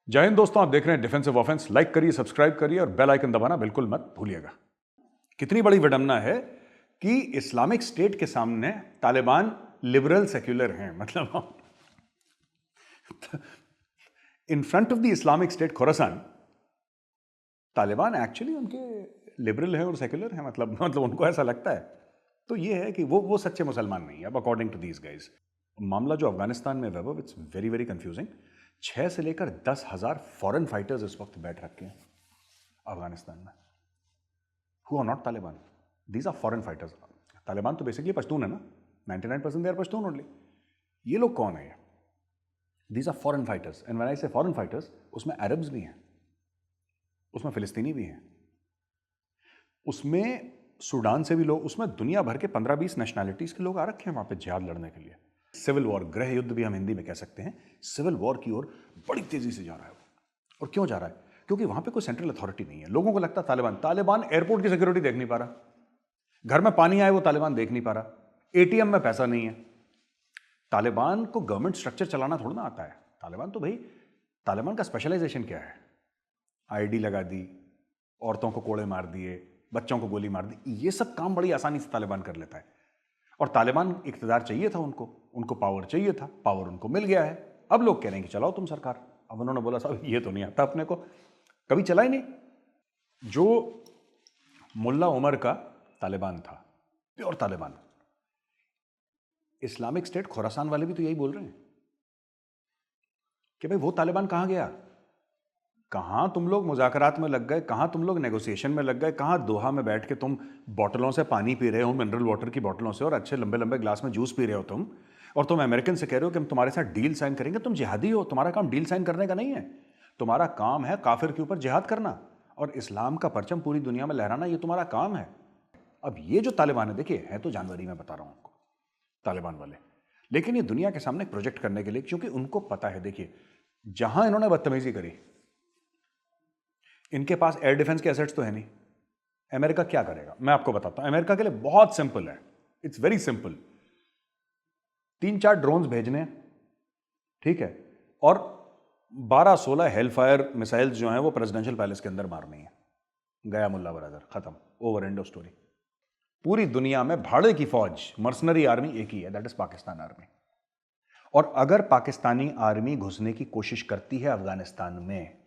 जय हिंद दोस्तों, आप देख रहे हैं डिफेंसिव ऑफेंस। लाइक करिए, सब्सक्राइब करिए और बेल आइकन दबाना बिल्कुल मत भूलिएगा। कितनी बड़ी विडंबना है कि इस्लामिक स्टेट के सामने तालिबान लिबरल सेक्युलर हैं। मतलब in front of the Islamic State Khorasan, Taliban actually उनके लिबरल है और सेक्युलर है। मतलब उनको ऐसा लगता है। तो ये है कि वो सच्चे मुसलमान नहीं है अब अकॉर्डिंग टू दीज गाइज। मामला जो अफगानिस्तान में वैभव, इट्स वेरी वेरी कंफ्यूजिंग। 6 से लेकर 10,000 फॉरेन फाइटर्स इस वक्त बैठ रखे हैं अफगानिस्तान में, who are not Taliban. These are foreign fighters. Taliban तो बेसिकली पश्तून है ना, 99% दे आर पश्तून ओनली। ये लोग कौन है? These are foreign fighters. And when I say foreign fighters, उसमें अरब्स भी हैं, उसमें फिलिस्तीनी भी हैं, उसमें सूडान से भी लोग, उसमें दुनिया भर के 15-20 नेशनैलिटीज के लोग आ रखे हैं वहां पे जिहाद लड़ने के लिए। सिविल वॉर, गृह युद्ध भी हम हिंदी में कह सकते हैं, सिविल वॉर की ओर बड़ी तेजी से जा रहा है वो। और क्यों जा रहा है? क्योंकि वहां पे कोई सेंट्रल अथॉरिटी नहीं है। लोगों को लगता है तालिबान एयरपोर्ट की सिक्योरिटी देख नहीं पा रहा, घर में पानी आए वो तालिबान देख नहीं पा रहा, एटीएम में पैसा नहीं है। तालिबान को गवर्नमेंट स्ट्रक्चर चलाना थोड़ा ना आता है। तालिबान तो भाई, तालिबान का स्पेशलाइजेशन क्या है? आईडी लगा दी, औरतों को कोड़े मार दिए, बच्चों को गोली मार दी। ये सब काम बड़ी आसानी से तालिबान कर लेता है। और तालिबान इक़्तिदार चाहिए था उनको पावर चाहिए था, पावर उनको मिल गया है। अब लोग कह रहे हैं कि चलाओ तुम सरकार। अब उन्होंने बोला साहब ये तो नहीं आता अपने को, कभी चला ही नहीं। जो मुल्ला उमर का तालिबान था, pure Taliban, Islamic State Khorasan वाले भी तो यही बोल रहे हैं कि भाई वो तालिबान कहां गया? कहां तुम लोग मुज़ाकरात में लग गए, कहां तुम लोग नेगोशिएशन में लग गए, कहां दोहा में बैठ के तुम बॉटलों से पानी पी रहे हो, मिनरल वाटर की बॉटलों से, और अच्छे लंबे लंबे ग्लास में जूस पी रहे हो तुम, और तुम अमेरिकन से कह रहे हो कि हम तुम्हारे साथ डील साइन करेंगे। तुम जिहादी हो, तुम्हारा काम डील साइन करने का नहीं है। तुम्हारा काम है काफिर के ऊपर जिहाद करना और इस्लाम का परचम पूरी दुनिया में लहराना, ये तुम्हारा काम है। अब ये जो तालिबान है, देखिए है तो जानवरी, मैं बता रहा हूं आपको, तालिबान वाले, लेकिन ये दुनिया के सामने प्रोजेक्ट करने के लिए, क्योंकि उनको पता है, देखिए जहां इन्होंने बदतमीजी करी, इनके पास एयर डिफेंस के एसेट्स तो है नहीं। अमेरिका क्या करेगा मैं आपको बताता हूं। अमेरिका के लिए बहुत सिंपल है, इट्स वेरी सिंपल। 3-4 ड्रोन्स भेजने, ठीक है, और 12-16 हेलफायर मिसाइल्स जो हैं वो प्रेसिडेंशियल पैलेस के अंदर मारनी है। गया मुल्ला ब्रदर, खत्म, ओवर, एंड ऑफ स्टोरी। पूरी दुनिया में भाड़े की फौज, मर्सनरी आर्मी एक ही है, दैट इज पाकिस्तान आर्मी। और अगर पाकिस्तानी आर्मी घुसने की कोशिश करती है अफगानिस्तान में,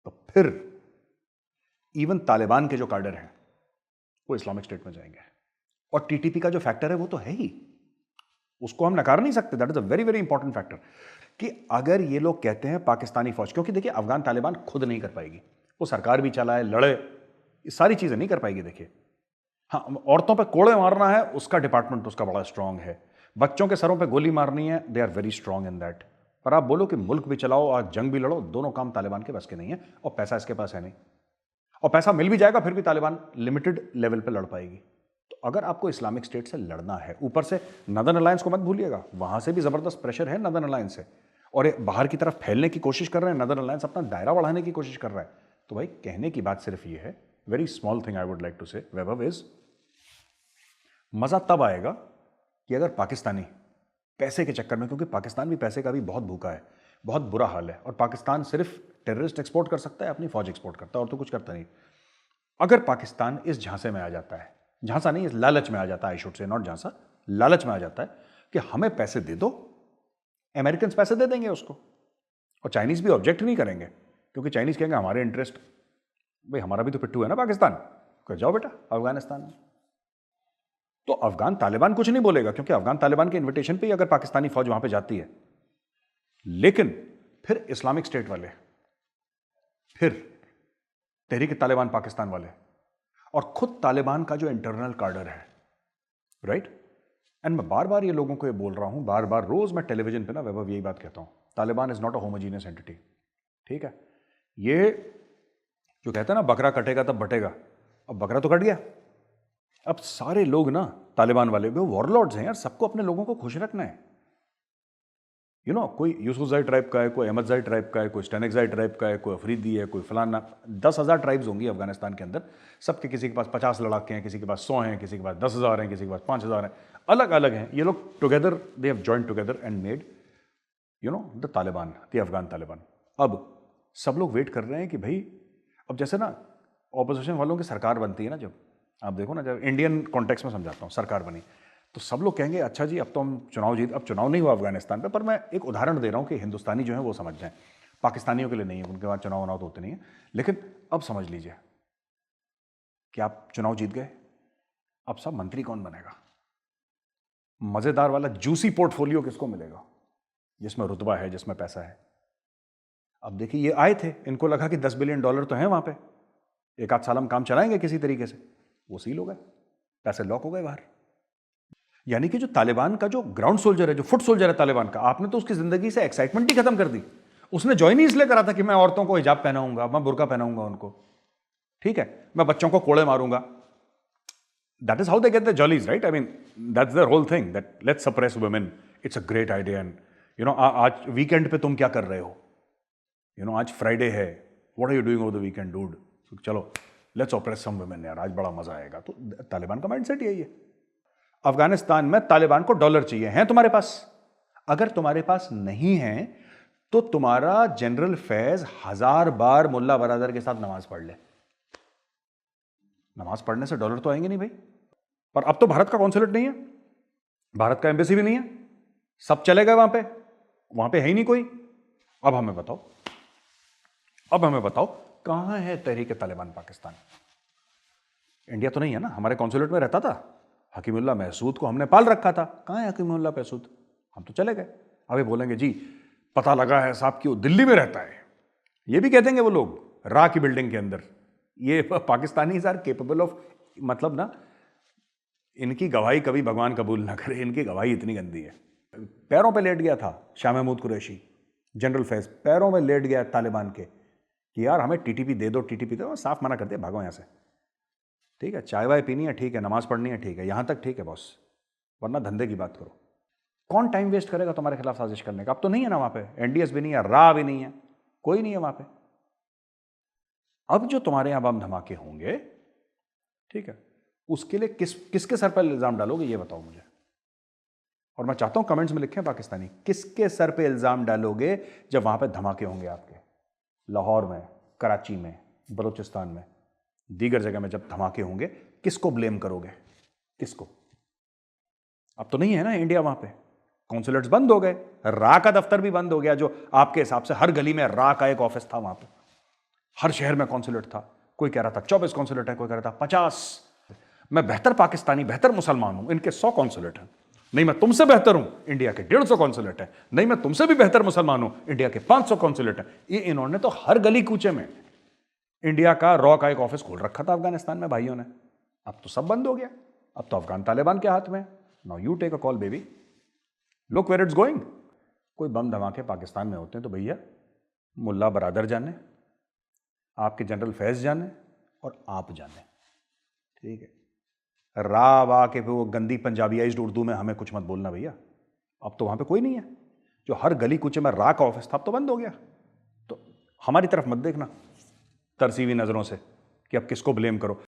तो फिर इवन तालिबान के जो कार्डर हैं वो इस्लामिक स्टेट में जाएंगे। और टीटीपी का जो फैक्टर है वो तो है ही, उसको हम नकार नहीं सकते। That is a very very important factor कि अगर ये लोग कहते हैं पाकिस्तानी फौज, क्योंकि देखिए अफगान तालिबान खुद नहीं कर पाएगी, वो सरकार भी चलाए, लड़े, ये सारी चीजें नहीं कर पाएगी। देखिए हाँ, औरतों पे कोड़े मारना है, उसका डिपार्टमेंट उसका बड़ा स्ट्रांग है। बच्चों के सरों पे गोली मारनी है, they are very strong in that. पर आप बोलो कि मुल्क भी चलाओ और जंग भी लड़ो, दोनों काम तालिबान के बस के नहीं है, और पैसा इसके पास है नहीं। और पैसा मिल भी जाएगा फिर भी तालिबान लिमिटेड लेवल पे लड़ पाएगी। तो अगर आपको इस्लामिक स्टेट से लड़ना है, ऊपर से नदर्न अलायंस को मत भूलिएगा, वहां से भी जबरदस्त प्रेशर है नदर्न अलायंस से, और ये बाहर की तरफ फैलने की कोशिश कर रहे हैं। नदर्न अलायंस अपना दायरा बढ़ाने की कोशिश कर रहा है। तो भाई कहने की बात सिर्फ ये है, very small thing I would like to say Vaibhav is, मजा तब आएगा कि अगर पाकिस्तानी पैसे के चक्कर में, क्योंकि पाकिस्तान भी पैसे का भी बहुत भूखा है, बहुत बुरा हाल है, और पाकिस्तान सिर्फ टेररिस्ट एक्सपोर्ट कर सकता है, अपनी फौज एक्सपोर्ट करता है, और तो कुछ करता नहीं। अगर पाकिस्तान इस झांसे में आ जाता है, झांसा नहीं, इस लालच में आ जाता है, आई शुड से नॉट झांसा, लालच में आ जाता है कि हमें पैसे दे दो, अमेरिकन पैसे दे देंगे उसको, और चाइनीज भी ऑब्जेक्ट नहीं करेंगे, क्योंकि चाइनीज कहेंगे हमारे इंटरेस्ट, भाई हमारा भी तो पिट्ठू है ना पाकिस्तान, कर जाओ बेटा अफगानिस्तान में। तो अफगान तालिबान कुछ नहीं बोलेगा, क्योंकि अफगान तालिबान के इन्विटेशन पे ही अगर पाकिस्तानी फौज वहां पे जाती है। लेकिन फिर इस्लामिक स्टेट वाले, फिर तहरीक तालिबान पाकिस्तान वाले, और खुद तालिबान का जो इंटरनल कार्डर है, राइट। एंड मैं बार बार ये लोगों को ये बोल रहा हूं, बार बार रोज मैं टेलीविजन पे ना वैभव यही बात कहता हूं, Taliban is not a homogeneous entity, ठीक है। ये जो कहते हैं ना बकरा कटेगा तब बटेगा, अब बकरा तो कट गया। अब सारे लोग ना तालिबान वाले वो वॉरलॉर्ड्स हैं यार, सबको अपने लोगों को खुश रखना है। कोई यूसुफजाई ट्राइब का है, कोई अहमदजाई ट्राइब का है, कोई स्टेनिकजाई ट्राइब का है, कोई अफरीदी है, कोई फलाना, 10,000 ट्राइब्स होंगी अफगानिस्तान के अंदर। सबके किसी के पास 50 लड़ाके हैं, किसी के पास 100 हैं, किसी के पास 10,000 हैं, किसी के पास 5,000 हैं, अलग अलग हैं। ये लोग together, they have joined together and made the Taliban, the Afghan Taliban. अब सब लोग वेट कर रहे हैं कि भाई, अब जैसे ना ऑपोजिशन वालों की सरकार बनती है ना, जब आप देखो ना, जब इंडियन कॉन्टेक्स्ट में समझाता हूँ, सरकार बनी तो सब लोग कहेंगे अच्छा जी अब तो हम चुनाव जीत, अब चुनाव नहीं हुआ अफगानिस्तान पे, पर मैं एक उदाहरण दे रहा हूँ कि हिंदुस्तानी जो है वो समझ जाएं, पाकिस्तानियों के लिए नहीं है, उनके वहाँ चुनाव तो होते नहीं है, लेकिन अब समझ लीजिए कि आप चुनाव जीत गए, अब सब मंत्री कौन बनेगा, मजेदार वाला जूसी पोर्टफोलियो किसको मिलेगा, जिसमें रुतबा है, जिसमें पैसा है। अब देखिए ये आए थे, इनको लगा कि $10 बिलियन तो हैं वहां पे, एक आध साल हम काम चलाएंगे किसी तरीके से, वो सील हो गए, पैसे लॉक हो गए बाहर। यानी कि जो तालिबान का जो ग्राउंड सोल्जर है, जो फुट सोल्जर है तालिबान का, आपने तो उसकी जिंदगी से एक्साइटमेंट ही खत्म कर दी। उसने ज्वाइन ही इसलिए करा था कि मैं औरतों को हिजाब पहनाऊंगा, मैं बुर्का पहनाऊंगा उनको, ठीक है, मैं बच्चों को कोड़े मारूंगा। That is how they get their jollies, right? I mean, that's their whole thing, that let's suppress women. It's a great idea. And, you know, आज वीकेंड पे तुम क्या कर रहे हो? You know, आज फ्राइडे है. What are you doing over the weekend, dude? So, चलो, let's suppress some women यार, आज बड़ा मजा आएगा। तो तालिबान का माइंडसेट यही है। अफगानिस्तान में तालिबान को डॉलर चाहिए, हैं तुम्हारे पास? अगर तुम्हारे पास नहीं है, तो तुम्हारा जनरल फैज 1000 बार मुल्ला बरादर के साथ नमाज पढ़ ले। नमाज पढ़ने से डॉलर तो आएंगे नहीं भाई। पर अब तो भारत का कॉन्सुलेट नहीं है, भारत का एम्बेसी भी नहीं है, सब चले गए वहां पे है ही नहीं कोई। अब हमें बताओ कहां है तहरीक तालिबान पाकिस्तान? इंडिया तो नहीं है ना, हमारे कॉन्सुलेट में रहता था हकीमुल्लाह महसूद को हमने पाल रखा था, कहां है हकीमुल्लाह महसूद? हम तो चले गए। अभी बोलेंगे जी पता लगा है साहब कि वो दिल्ली में रहता है, ये भी कह देंगे वो लोग रा की बिल्डिंग के अंदर। ये पाकिस्तानी आर केपेबल ऑफ, मतलब ना, इनकी गवाही कभी भगवान कबूल ना करे, इनकी गवाही इतनी गंदी है। पैरों पे लेट गया था शाह महमूद कुरैशी, जनरल फैज पैरों में लेट गया तालिबान के कि यार हमें टीटीपी दे दो, टीटीपी दो। साफ मना कर दिया, भागो यहाँ से, ठीक है, चाय वाय पीनी है ठीक है, नमाज पढ़नी है ठीक है, यहाँ तक ठीक है बॉस, वरना धंधे की बात करो। कौन टाइम वेस्ट करेगा तुम्हारे खिलाफ साजिश करने का? अब तो नहीं है ना वहाँ पे, एनडीएस भी नहीं है, रा भी नहीं है, कोई नहीं है वहाँ पे। अब जो तुम्हारे यहाँ बम धमाके होंगे, ठीक है, उसके लिए किसके सर पर इल्जाम डालोगे ये बताओ मुझे। और मैं चाहता हूं कमेंट्स में लिखें पाकिस्तानी, किसके सर पे इल्जाम डालोगे जब वहां पे धमाके होंगे आपके? लाहौर में, कराची में, बलूचिस्तान में, दीगर जगह में जब धमाके होंगे, किसको ब्लेम करोगे? किसको? अब तो नहीं है ना इंडिया वहां पे, कॉन्सुलेट्स बंद हो गए, रा का दफ्तर भी बंद हो गया, जो आपके हिसाब से हर गली में रा का एक ऑफिस था वहां पे, हर शहर में कॉन्सुलेट था। कोई कह रहा था 24 कॉन्सुलेट है, कोई कह रहा था 50। मैं बेहतर पाकिस्तानी, बेहतर मुसलमान हूं, इनके 100 कॉन्सुलेट हैं। नहीं मैं तुमसे बेहतर हूं, इंडिया के 150 कॉन्सुलेट है। नहीं मैं तुमसे भी बेहतर मुसलमान हूं, इंडिया के 500 कॉन्सुलेट है। ये इन्होंने तो हर गली कूचे में इंडिया का रॉ का एक ऑफिस खोल रखा था अफगानिस्तान में भाइयों ने। अब तो सब बंद हो गया, अब तो अफगान तालिबान के हाथ में। Now you take a call baby, look where it's going. कोई बम धमाके पाकिस्तान में होते हैं तो भैया मुल्ला बरादर जाने, आपके जनरल फैज जाने और आप जाने, ठीक है। रा वा के वो गंदी पंजाबियाइज्ड उर्दू में हमें कुछ मत बोलना भैया। अब तो वहां पे कोई नहीं है, जो हर गली कूचे में रा का ऑफिस था अब तो बंद हो गया। तो हमारी तरफ मत देखना तरसीवी नजरों से कि अब किसको ब्लेम करो।